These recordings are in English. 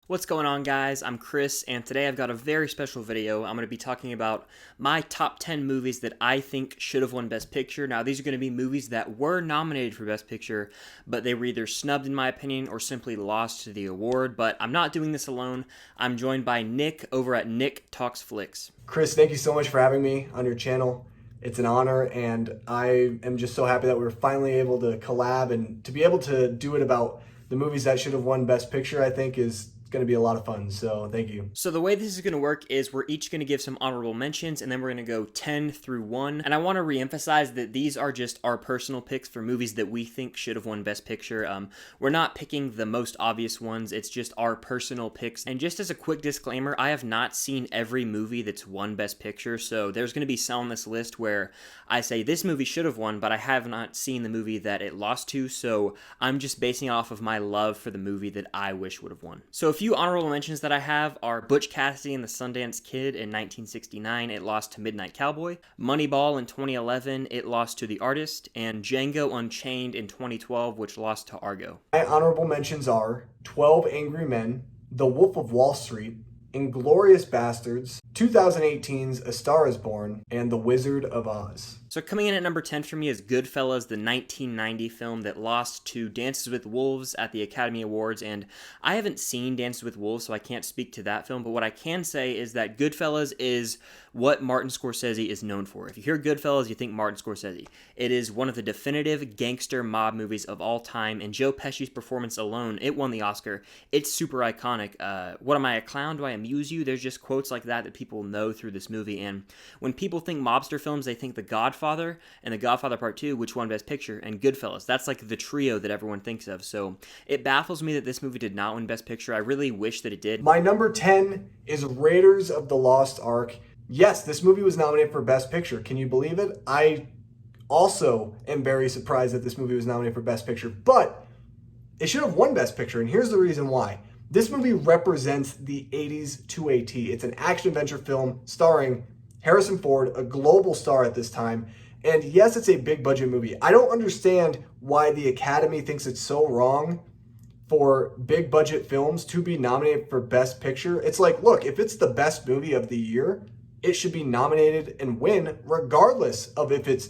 What's going on, guys? I'm Chris, and today I've got a very special video. I'm going to be talking about my top 10 movies that I think should have won Best Picture. Now, these are going to be movies that were nominated for Best Picture, but they were either snubbed, in my opinion, or simply lost to the award. But I'm not doing this alone. I'm joined by Nick over at Nick Talks Flicks. Chris, thank you so much for having me on your channel. It's an honor, and I am just so happy that we were finally able to collab and to be able to do it about the movies that should have won Best Picture. I think is going to be a lot of fun, so thank you. So the way this is going to work is we're each going to give some honorable mentions, and then we're going to go 10 through 1. And I want to reemphasize that these are just our personal picks for movies that we think should have won Best Picture. We're not picking the most obvious ones. It's just our personal picks. And just as a quick disclaimer, I have not seen every movie that's won Best Picture, so there's going to be some on this list where I say this movie should have won, but I have not seen the movie that it lost to, so I'm just basing it off of my love for the movie that I wish would have won. So a few honorable mentions that I have are Butch Cassidy and the Sundance Kid in 1969, it lost to Midnight Cowboy. Moneyball in 2011, it lost to The Artist. And Django Unchained in 2012, which lost to Argo. My honorable mentions are 12 Angry Men, The Wolf of Wall Street, Inglourious Bastards, 2018's A Star is Born, and The Wizard of Oz. So coming in at number 10 for me is Goodfellas, the 1990 film that lost to Dances with Wolves at the Academy Awards, and I haven't seen Dances with Wolves, so I can't speak to that film, but what I can say is that Goodfellas is what Martin Scorsese is known for. If you hear Goodfellas, you think Martin Scorsese. It is one of the definitive gangster mob movies of all time, and Joe Pesci's performance alone, it won the Oscar. It's super iconic. What am I, a clown? Do I amuse you? There's just quotes like that people know through this movie, and when people think mobster films, they think The Godfather and The Godfather Part 2, which won Best Picture, and Goodfellas. That's like the trio that everyone thinks of, so it baffles me that this movie did not win Best Picture. I really wish that it did. My number 10 is Raiders of the Lost Ark. Yes, this movie was nominated for Best Picture. Can you believe it? I also am very surprised that this movie was nominated for Best Picture, but it should have won Best Picture, and here's the reason why. This movie represents the 80s to a T. It's an action-adventure film starring Harrison Ford, a global star at this time. And yes, it's a big-budget movie. I don't understand why the Academy thinks it's so wrong for big-budget films to be nominated for Best Picture. It's like, look, if it's the best movie of the year, it should be nominated and win regardless of if it's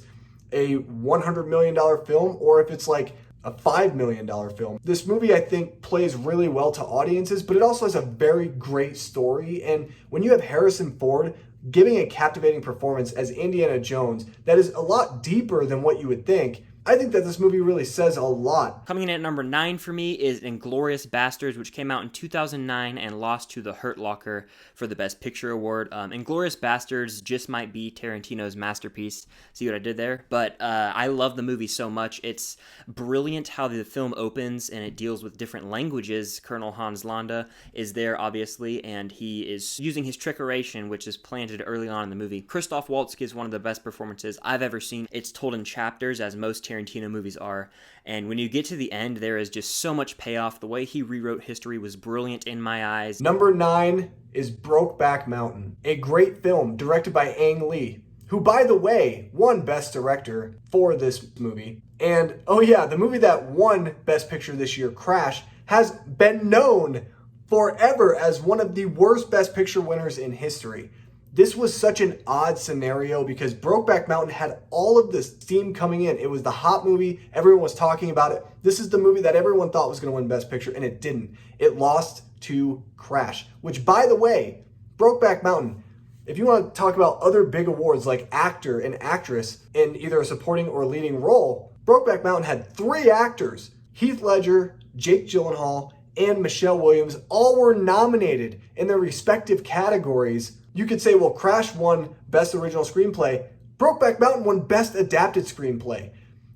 a $100 million film or if it's like a $5 million film. This movie, I think, plays really well to audiences, but it also has a very great story. And when you have Harrison Ford giving a captivating performance as Indiana Jones, that is a lot deeper than what you would think. I think that this movie really says a lot. Coming in at number 9 for me is Inglourious Bastards, which came out in 2009 and lost to The Hurt Locker for the Best Picture award. Inglourious Bastards just might be Tarantino's masterpiece. See what I did there? But I love the movie so much. It's brilliant how the film opens and it deals with different languages. Colonel Hans Landa is there, obviously, and he is using his trickeration, which is planted early on in the movie. Christoph Waltz gives one of the best performances I've ever seen. It's told in chapters, as most Tarantino movies are, and when you get to the end, there is just so much payoff. The way he rewrote history was brilliant in my eyes. Number 9 is Brokeback Mountain, a great film directed by Ang Lee, who, by the way, won Best Director for this movie. And, oh yeah, the movie that won Best Picture this year, Crash, has been known forever as one of the worst Best Picture winners in history. This was such an odd scenario because Brokeback Mountain had all of this steam coming in. It was the hot movie. Everyone was talking about it. This is the movie that everyone thought was going to win Best Picture, and it didn't. It lost to Crash, which, by the way, Brokeback Mountain, if you want to talk about other big awards like actor and actress in either a supporting or leading role, Brokeback Mountain had 3 actors, Heath Ledger, Jake Gyllenhaal, and Michelle Williams, all were nominated in their respective categories. You could say, well, Crash won Best Original Screenplay. Brokeback Mountain won Best Adapted Screenplay.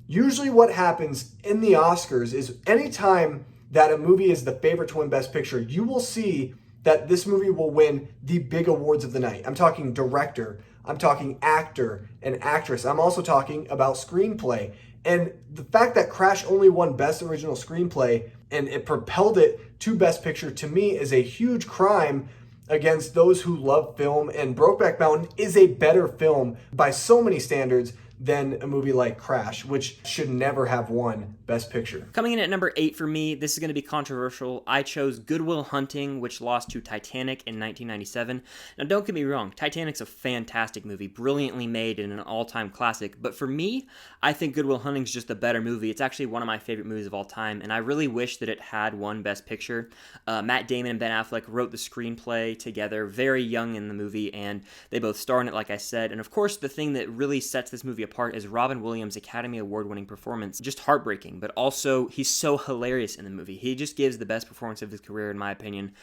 Usually what happens in the Oscars is anytime that a movie is the favorite to win Best Picture, you will see that this movie will win the big awards of the night. I'm talking director, I'm talking actor and actress. I'm also talking about screenplay. And the fact that Crash only won Best Original Screenplay and it propelled it to Best Picture, to me, is a huge crime against those who love film, and Brokeback Mountain is a better film by so many standards than a movie like Crash, which should never have won Best Picture. Coming in at number 8 for me, this is going to be controversial. I chose Good Will Hunting, which lost to Titanic in 1997. Now, don't get me wrong, Titanic's a fantastic movie, brilliantly made and an all-time classic, but for me, I think Good Will Hunting's just a better movie. It's actually one of my favorite movies of all time, and I really wish that it had won Best Picture. Matt Damon and Ben Affleck wrote the screenplay together, very young in the movie, and they both star in it, like I said. And of course, the thing that really sets this movie apart is Robin Williams' Academy Award-winning performance. Just heartbreaking, but also he's so hilarious in the movie. He just gives the best performance of his career, in my opinion.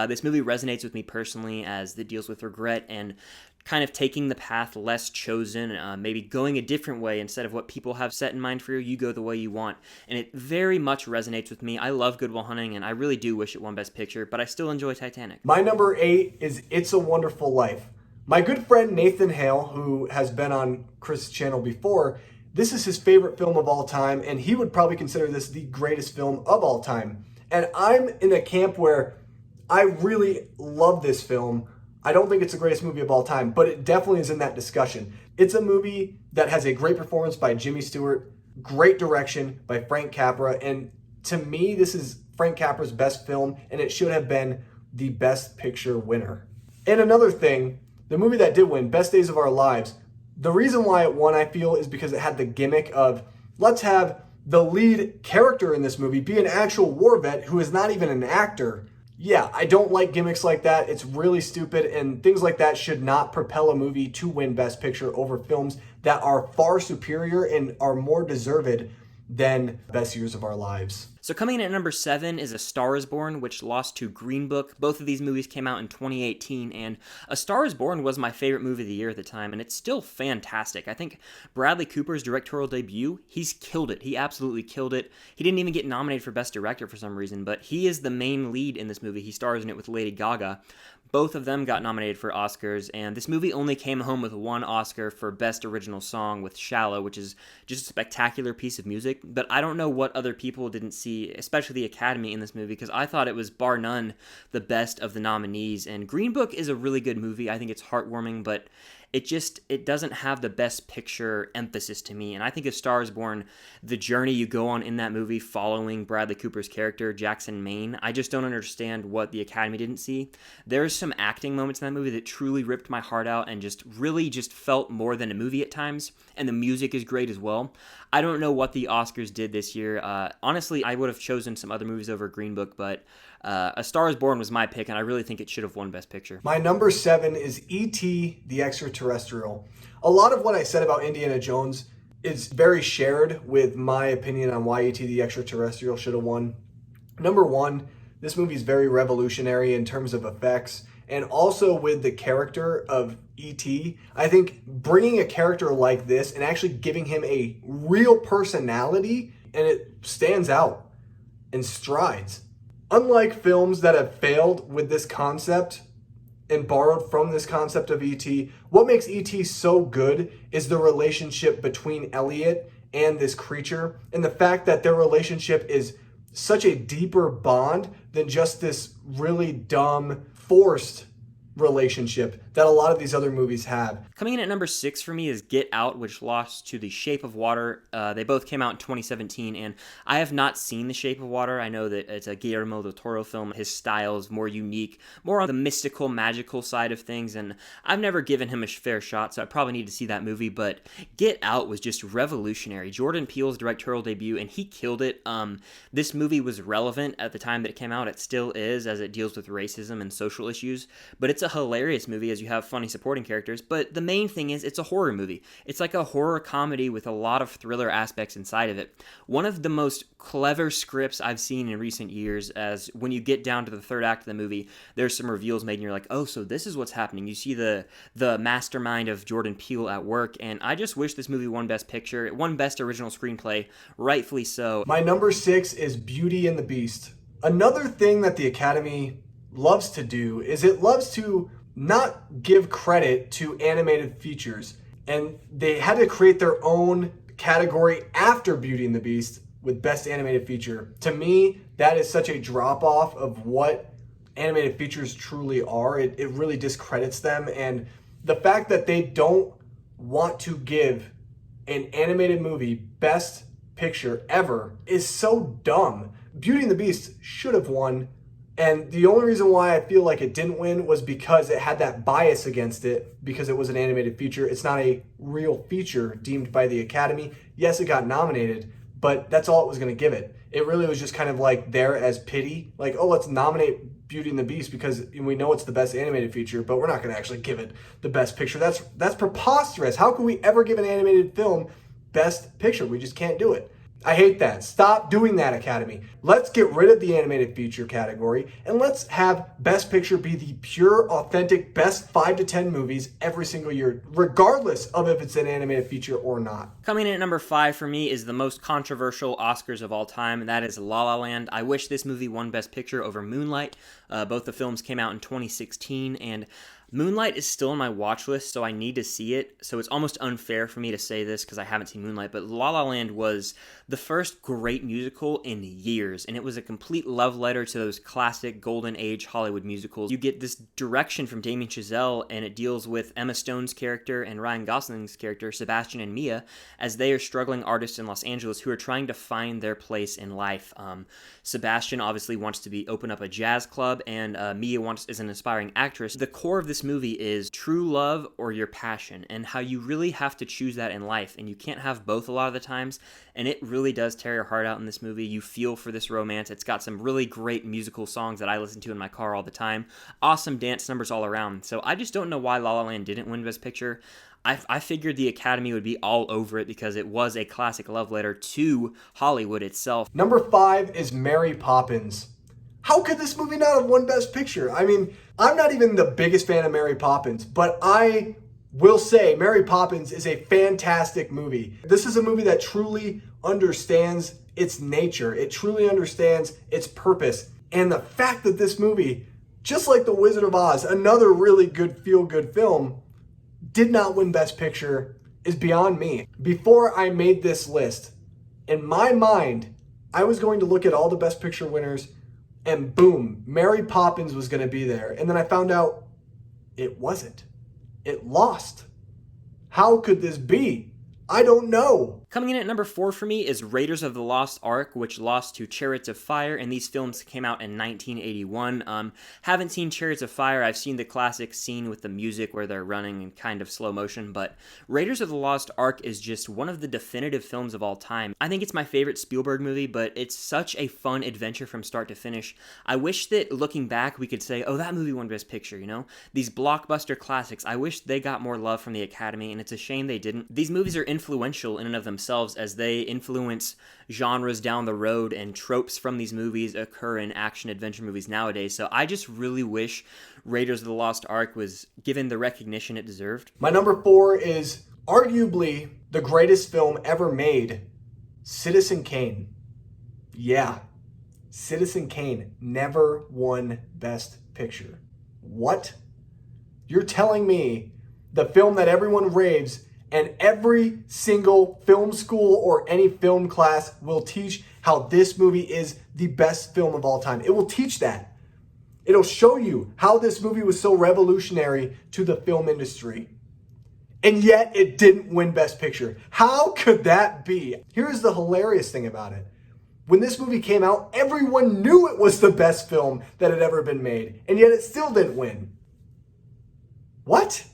This movie resonates with me personally as it deals with regret and kind of taking the path less chosen, maybe going a different way instead of what people have set in mind for you. You go the way you want, and it very much resonates with me. I love Good Will Hunting, and I really do wish it won Best Picture, but I still enjoy Titanic. My number 8 is It's a Wonderful Life. My good friend Nathan Hale, who has been on Chris' channel before, this is his favorite film of all time, and he would probably consider this the greatest film of all time. And I'm in a camp where I really love this film. I don't think it's the greatest movie of all time, but it definitely is in that discussion. It's a movie that has a great performance by Jimmy Stewart, great direction by Frank Capra, and to me, this is Frank Capra's best film, and it should have been the Best Picture winner. And another thing, the movie that did win, Best Days of Our Lives, the reason why it won, I feel, is because it had the gimmick of, let's have the lead character in this movie be an actual war vet who is not even an actor. Yeah, I don't like gimmicks like that. It's really stupid, and things like that should not propel a movie to win Best Picture over films that are far superior and are more deserved than Best Years of Our Lives. So coming in at number 7 is A Star is Born, which lost to Green Book. Both of these movies came out in 2018, and A Star is Born was my favorite movie of the year at the time, and it's still fantastic. I think Bradley Cooper's directorial debut, he's killed it. He absolutely killed it. He didn't even get nominated for Best Director for some reason, but he is the main lead in this movie. He stars in it with Lady Gaga. Both of them got nominated for Oscars, and this movie only came home with one Oscar for Best Original Song with Shallow, which is just a spectacular piece of music, but I don't know what other people didn't see, especially the Academy, in this movie, because I thought it was, bar none, the best of the nominees, and Green Book is a really good movie. I think it's heartwarming, but it doesn't have the Best Picture emphasis to me, and I think A Star is Born, the journey you go on in that movie following Bradley Cooper's character, Jackson Maine, I just don't understand what the Academy didn't see. There's some acting moments in that movie that truly ripped my heart out and just really just felt more than a movie at times, and the music is great as well. I don't know what the Oscars did this year. Honestly, I would have chosen some other movies over Green Book, but A Star is Born was my pick, and I really think it should have won Best Picture. My number 7 is E.T. the Extraterrestrial. A lot of what I said about Indiana Jones is very shared with my opinion on why E.T. the Extraterrestrial should have won. Number 1, this movie is very revolutionary in terms of effects, and also with the character of E.T. I think bringing a character like this and actually giving him a real personality, and it stands out and strides. Unlike films that have failed with this concept and borrowed from this concept of E.T., what makes E.T. so good is the relationship between Elliot and this creature, and the fact that their relationship is such a deeper bond than just this really dumb, forced relationship that a lot of these other movies have. Coming in at number 6 for me is Get Out, which lost to The Shape of Water. They both came out in 2017, and I have not seen The Shape of Water. I know that it's a Guillermo del Toro film. His style is more unique, more on the mystical, magical side of things, and I've never given him a fair shot, so I probably need to see that movie, but Get Out was just revolutionary. Jordan Peele's directorial debut, and he killed it. This movie was relevant at the time that it came out. It still is, as it deals with racism and social issues, but it's a hilarious movie as you have funny supporting characters, but the main thing is it's a horror movie. It's like a horror comedy with a lot of thriller aspects inside of it. One of the most clever scripts I've seen in recent years, as when you get down to the third act of the movie, there's some reveals made and you're like, oh, so this is what's happening. You see the mastermind of Jordan Peele at work, and I just wish this movie won Best Picture. It won Best Original Screenplay, rightfully so. My number 6 is Beauty and the Beast. Another thing that the Academy loves to do is it loves to not give credit to animated features, and they had to create their own category after Beauty and the Beast with Best Animated Feature. To me, that is such a drop-off of what animated features truly are. It really discredits them, and the fact that they don't want to give an animated movie Best Picture ever is so dumb. Beauty and the Beast should have won, and the only reason why I feel like it didn't win was because it had that bias against it because it was an animated feature. It's not a real feature deemed by the Academy. Yes, it got nominated, but that's all it was going to give it. It really was just kind of like there as pity, like, oh, let's nominate Beauty and the Beast because we know it's the best animated feature, but we're not going to actually give it the best picture. That's preposterous. How can we ever give an animated film best picture? We just can't do it. I hate that. Stop doing that, Academy. Let's get rid of the animated feature category and let's have Best Picture be the pure, authentic, best 5 to 10 movies every single year, regardless of if it's an animated feature or not. Coming in at number 5 for me is the most controversial Oscars of all time, and that is La La Land. I wish this movie won Best Picture over Moonlight. Both the films came out in 2016, and Moonlight is still on my watch list, so I need to see it. So it's almost unfair for me to say this because I haven't seen Moonlight, but La La Land was the first great musical in years, and it was a complete love letter to those classic golden age Hollywood musicals. You get this direction from Damien Chazelle, and it deals with Emma Stone's character and Ryan Gosling's character, Sebastian and Mia, as they are struggling artists in Los Angeles who are trying to find their place in life. Sebastian obviously wants to open up a jazz club, and Mia is an aspiring actress. The core of this movie is true love or your passion, and how you really have to choose that in life, and you can't have both a lot of the times, and it really does tear your heart out in this movie. You feel for this romance. It's got some really great musical songs that I listen to in my car all the time. Awesome dance numbers all around. So I just don't know why La La Land didn't win Best Picture. I figured the Academy would be all over it because it was a classic love letter to Hollywood itself. Number 5 is Mary Poppins. How could this movie not have won Best Picture? I mean, I'm not even the biggest fan of Mary Poppins, but I will say Mary Poppins is a fantastic movie. This is a movie that truly understands its nature. It truly understands its purpose. And the fact that this movie, just like The Wizard of Oz, another really good feel-good film, did not win Best Picture is beyond me. Before I made this list, in my mind, I was going to look at all the Best Picture winners and boom, Mary Poppins was going to be there. And then I found out it wasn't. It lost. How could this be? I don't know. Coming in at number 4 for me is Raiders of the Lost Ark, which lost to Chariots of Fire, and these films came out in 1981. Haven't seen Chariots of Fire. I've seen the classic scene with the music where they're running in kind of slow motion, but Raiders of the Lost Ark is just one of the definitive films of all time. I think it's my favorite Spielberg movie, but it's such a fun adventure from start to finish. I wish that looking back we could say, oh, that movie won Best Picture, you know? These blockbuster classics, I wish they got more love from the Academy, and it's a shame they didn't. These movies are influential in and of themselves as they influence genres down the road, and tropes from these movies occur in action adventure movies nowadays. So I just really wish Raiders of the Lost Ark was given the recognition it deserved. My number 4 is arguably the greatest film ever made, Citizen Kane. Yeah, Citizen Kane never won Best Picture. What? You're telling me the film that everyone raves and every single film school or any film class will teach how this movie is the best film of all time. It will teach that. It'll show you how this movie was so revolutionary to the film industry. And yet it didn't win Best Picture. How could that be? Here's the hilarious thing about it. When this movie came out, everyone knew it was the best film that had ever been made, and yet it still didn't win. What?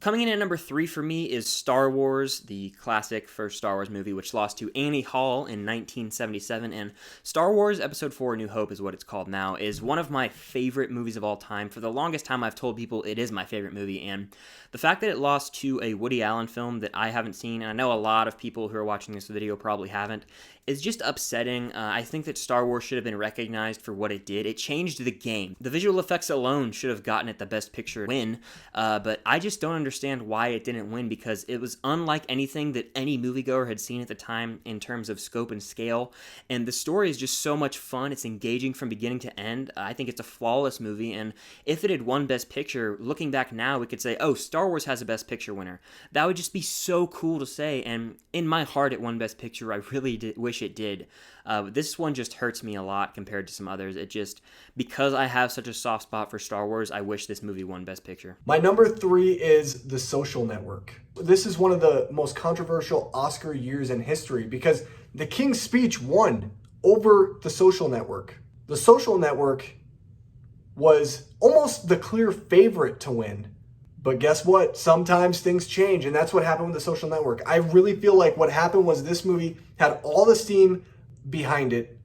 Coming in at number 3 for me is Star Wars, the classic first Star Wars movie, which lost to Annie Hall in 1977, and Star Wars Episode 4 New Hope is what it's called now, is one of my favorite movies of all time. For the longest time, I've told people it is my favorite movie, and the fact that it lost to a Woody Allen film that I haven't seen, and I know a lot of people who are watching this video probably haven't, is just upsetting. I think that Star Wars should have been recognized for what it did. It changed the game. The visual effects alone should have gotten it the Best Picture win, but I just don't understand why it didn't win, because it was unlike anything that any moviegoer had seen at the time in terms of scope and scale, and the story is just so much fun. It's engaging from beginning to end. I think it's a flawless movie, and if it had won Best Picture, looking back now, we could say, oh, Star Wars has a Best Picture winner. That would just be so cool to say, and in my heart it won Best Picture. I really wish it did. This one just hurts me a lot compared to some others. It just, because I have such a soft spot for Star Wars, I wish this movie won Best Picture. My number 3 is is The Social Network. This is one of the most controversial Oscar years in history because The King's Speech won over The Social Network. The Social Network was almost the clear favorite to win. But guess what? Sometimes things change, and that's what happened with The Social Network. I really feel like what happened was this movie had all the steam behind it,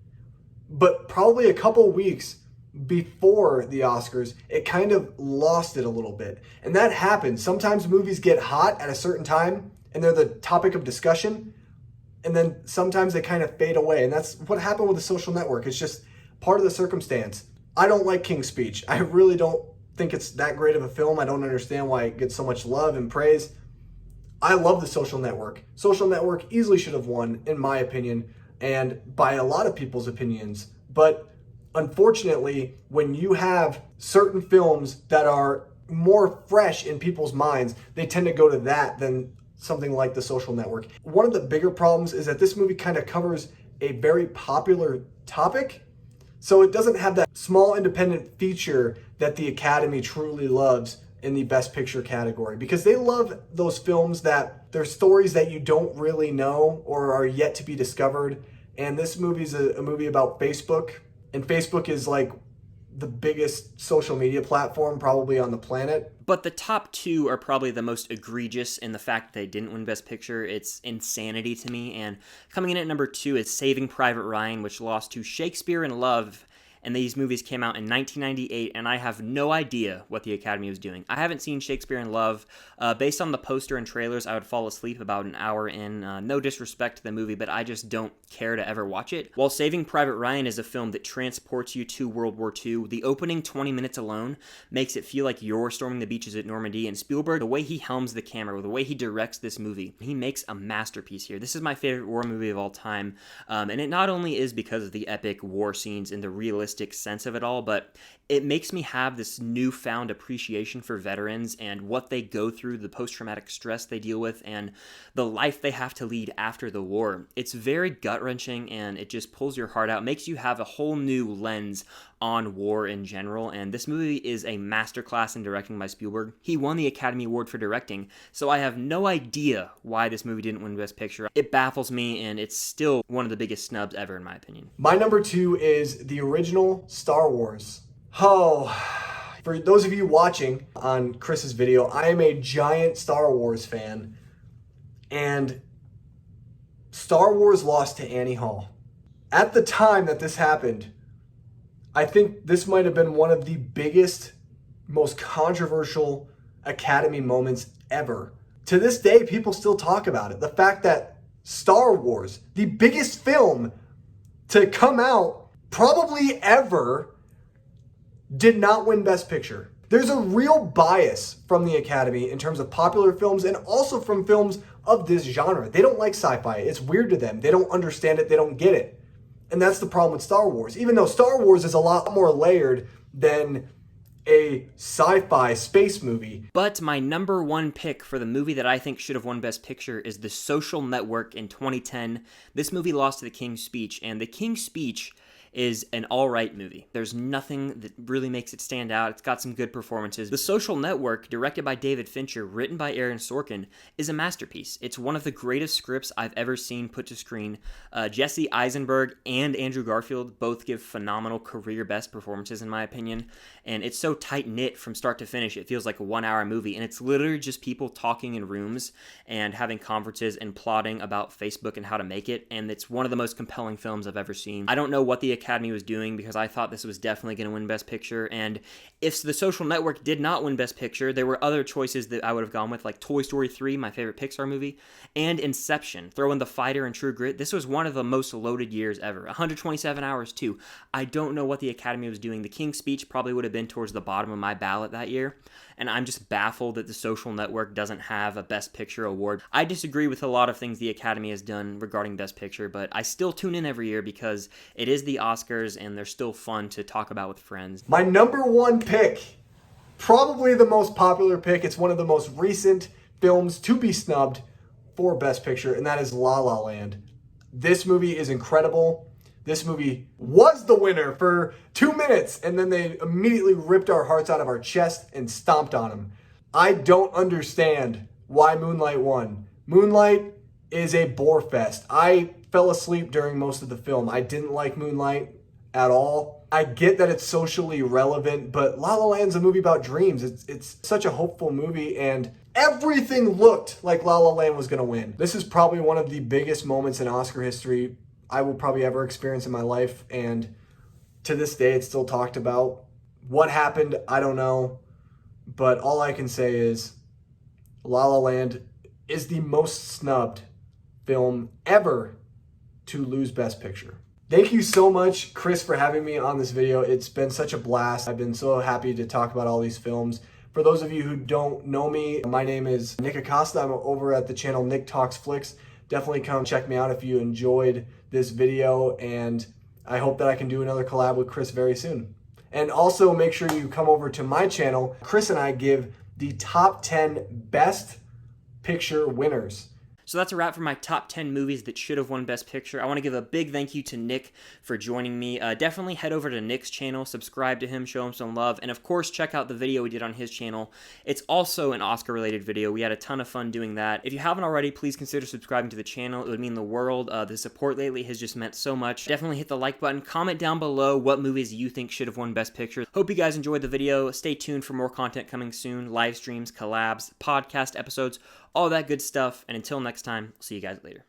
but probably a couple weeks before the Oscars, it kind of lost it a little bit. And that happens. Sometimes movies get hot at a certain time, and they're the topic of discussion, and then sometimes they kind of fade away. And that's what happened with The Social Network. It's just part of the circumstance. I don't like King's Speech. I really don't think it's that great of a film. I don't understand why it gets so much love and praise. I love The Social Network. Social Network easily should have won, in my opinion, and by a lot of people's opinions. But unfortunately, when you have certain films that are more fresh in people's minds, they tend to go to that than something like The Social Network. One of the bigger problems is that this movie kind of covers a very popular topic, so it doesn't have that small independent feature that the Academy truly loves in the Best Picture category, because they love those films that they're stories that you don't really know or are yet to be discovered. And this movie is a movie about Facebook, and Facebook is like the biggest social media platform probably on the planet. But the top two are probably the most egregious in the fact that they didn't win Best Picture. It's insanity to me. And coming in at number 2 is Saving Private Ryan, which lost to Shakespeare in Love. And these movies came out in 1998, and I have no idea what the Academy was doing. I haven't seen Shakespeare in Love. Based on the poster and trailers, I would fall asleep about an hour in. No disrespect to the movie, but I just don't care to ever watch it. While Saving Private Ryan is a film that transports you to World War II, the opening 20 minutes alone makes it feel like you're storming the beaches at Normandy. And Spielberg, the way he helms the camera, the way he directs this movie, he makes a masterpiece here. This is my favorite war movie of all time, and it not only is because of the epic war scenes and the realistic sense of it all, but it makes me have this newfound appreciation for veterans and what they go through, the post-traumatic stress they deal with, and the life they have to lead after the war. It's very gut-wrenching, and it just pulls your heart out, makes you have a whole new lens on war in general, and this movie is a masterclass in directing by Spielberg. He won the Academy Award for directing, so I have no idea why this movie didn't win Best Picture. It baffles me, and it's still one of the biggest snubs ever in my opinion. My number 2 is the original Star Wars. Oh, for those of you watching on Chris's video, I am a giant Star Wars fan, and Star Wars lost to Annie Hall. At the time that this happened, I think this might have been one of the biggest, most controversial Academy moments ever. To this day, people still talk about it. The fact that Star Wars, the biggest film to come out probably ever, did not win Best Picture. There's a real bias from the Academy in terms of popular films and also from films of this genre. They don't like sci-fi. It's weird to them. They don't understand it. They don't get it. And that's the problem with Star Wars. Even though Star Wars is a lot more layered than a sci-fi space movie. But my number 1 pick for the movie that I think should have won Best Picture is The Social Network in 2010. This movie lost to The King's Speech, and The King's Speech is an alright movie. There's nothing that really makes it stand out. It's got some good performances. The Social Network, directed by David Fincher, written by Aaron Sorkin, is a masterpiece. It's one of the greatest scripts I've ever seen put to screen. Jesse Eisenberg and Andrew Garfield both give phenomenal career best performances in my opinion, and it's so tight-knit from start to finish. It feels like a 1-hour movie, and it's literally just people talking in rooms and having conferences and plotting about Facebook and how to make it, and it's one of the most compelling films I've ever seen. I don't know what the Academy was doing because I thought this was definitely going to win Best Picture, and if The Social Network did not win Best Picture, there were other choices that I would have gone with, like Toy Story 3, my favorite Pixar movie, and Inception. Throw in The Fighter and True Grit. This was one of the most loaded years ever. 127 hours too. I don't know what the Academy was doing. The King's Speech probably would have been towards the bottom of my ballot that year, and I'm just baffled that The Social Network doesn't have a Best Picture award. I disagree with a lot of things the Academy has done regarding Best Picture, but I still tune in every year because it is the Oscars and they're still fun to talk about with friends. My number 1 pick, probably the most popular pick. It's one of the most recent films to be snubbed for Best Picture, and that is La La Land. This movie is incredible. This movie was the winner for 2 minutes, and then they immediately ripped our hearts out of our chest and stomped on them. I don't understand why Moonlight won. Moonlight is a bore fest. I fell asleep during most of the film. I didn't like Moonlight at all. I get that it's socially relevant, but La La Land's a movie about dreams. It's such a hopeful movie, and everything looked like La La Land was going to win. This is probably one of the biggest moments in Oscar history I will probably ever experience in my life, and to this day it's still talked about. What happened, I don't know, but all I can say is La La Land is the most snubbed film ever to lose Best Picture. Thank you so much, Chris, for having me on this video. It's been such a blast. I've been so happy to talk about all these films. For those of you who don't know me, my name is Nick Acosta. I'm over at the channel Nick Talks Flicks. Definitely come check me out if you enjoyed this video, and I hope that I can do another collab with Chris very soon. And also make sure you come over to my channel. Chris and I give the top 10 Best Picture winners. So that's a wrap for my top 10 movies that should have won Best Picture. I want to give a big thank you to Nick for joining me. Definitely head over to Nick's channel, subscribe to him, show him some love, and of course check out the video we did on his channel. It's also an Oscar-related video. We had a ton of fun doing that. If you haven't already, please consider subscribing to the channel. It would mean the world. The support lately has just meant so much. Definitely hit the like button. Comment down below what movies you think should have won Best Picture. Hope you guys enjoyed the video. Stay tuned for more content coming soon. Live streams, collabs, podcast episodes, all that good stuff. And until next time, I'll see you guys later.